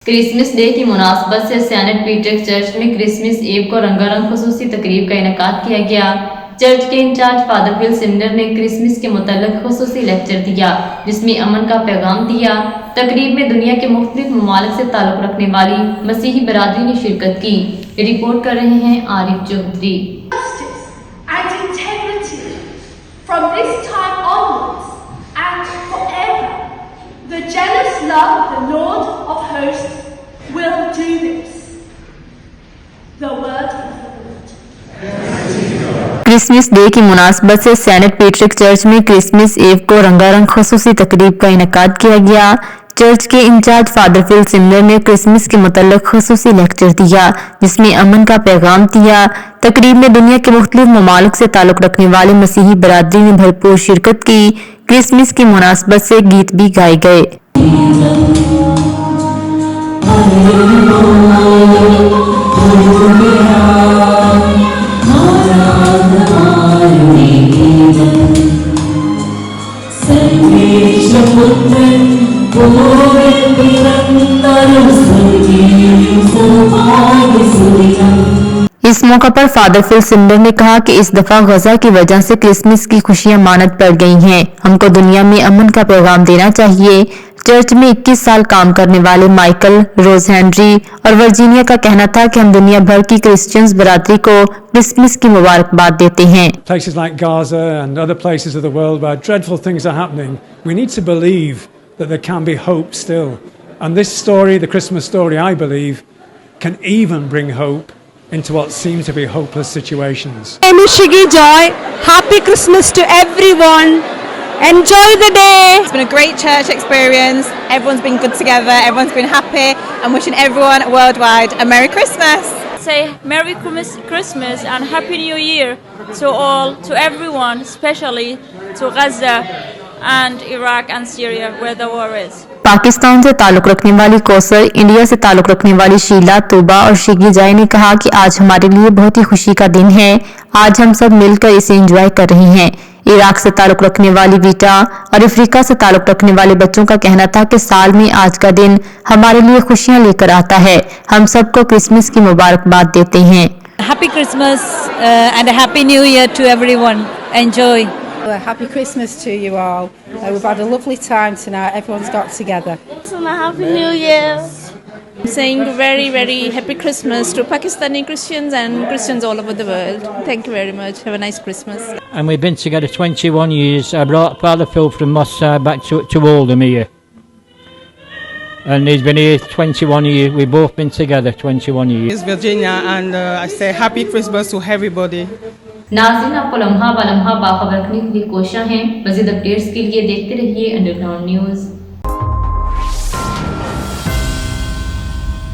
Christmas day की मुनासबत से Saint Patrick church में क्रिसमस ईव को रंगारंग खसूसी तकरीब का इनकाद किया गया। चर्च के इंचार्ज फॉदरफिल समिनर ने क्रिसमस के मुतल्लिक खसूसी लेक्चर दिया, जिसमें अमन का पैगाम दिया। तकरीब में दुनिया के मुख्तलिफ ममालिक से ताल्लुक रखने वाली मसीही बरादरी ने शिरकत की। रिपोर्ट कर रहे हैं Arif Chaudhary. The jealous love of the Lord of hosts will do this. The word of the Lord. Christmas day की मुनासबत से सेंट पेट्रिक चर्च में क्रिसमस ईव को रंगारंग खसूसी तकरीब का इनकाद किया गया। चर्च के इंचार्ज फॉदरफिल समिनर ने क्रिसमस के मुतल्लिक खसूसी लेक्चर दिया, जिसमें अमन का पैगाम दिया। तकरीब में दुनिया के मुख्तलिफ ममालिक से ताल्लुक रखने वाले मसीही बरादरी ने भरपूर शिरकत की। क्रिसमस की मुनासबत से गीत भी गाए गए। इस मौका पर फॉदरफिल समिनर ने कहा कि इस दफा गजा की वजह से क्रिसमस की खुशियां मानद पड़ गई हैं। हमको दुनिया में अमन का पैगाम देना चाहिए। चर्च में 21 साल काम करने वाले माइकल, रोज हेनरी और वर्जीनिया का कहना था कि हम दुनिया भर की क्रिश्चियंस बरादरी को क्रिसमस की मुबारकबाद देते हैं। Places like Gaza and other places of the world where dreadful things are happening, we need to believe that there can be hope still. And this story, the Christmas story, I believe, can even bring hope into what seem to be hopeless situations. My name is Shiggy Joy. Happy Christmas to everyone. Enjoy the day. It's been a great church experience. Everyone's been good together. Everyone's been happy. I'm wishing everyone worldwide a Merry Christmas. Say Merry Christmas and Happy New Year to all, to everyone, especially to Gaza and Iraq and Syria where the war is. Pakistan से ताल्लुक रखने वाली Kausar, India से ताल्लुक रखने वाली शीला, तोबा और शिगी जाय ने कहा कि आज हमारे लिए बहुत ही खुशी का दिन है। आज हम सब मिलकर इसे एंजॉय कर रहे हैं। इराक से ताल्लुक रखने वाली बीटा और अफ्रीका से ताल्लुक रखने वाले बच्चों का कहना था कि साल में आज का दिन हमारे लिए खुशियां लेकर आता है। हम सबको क्रिसमस की मुबारकबाद देते हैं। Happy Christmas and a Happy New Year to everyone. Enjoy. Happy Christmas to you all. We've had a lovely time tonight. Everyone's got together. And a Happy New Year. I'm saying very happy Christmas to Pakistani Christians and Christians all over the world. Thank you very much. Have a nice Christmas. And we've been together 21 years. I brought Father Phil from Mossad back to Oldham here. And he's been here 21 years. We've both been together 21 years. It's Virginia and I say happy Christmas to everybody. नाज़रीन, आपको लम्हा ब लम्हा बाखबर रखने के लिए कोशिश हैं। मज़ीद अपडेट्स के लिए देखते रहिए अंडरग्राउंड न्यूज़।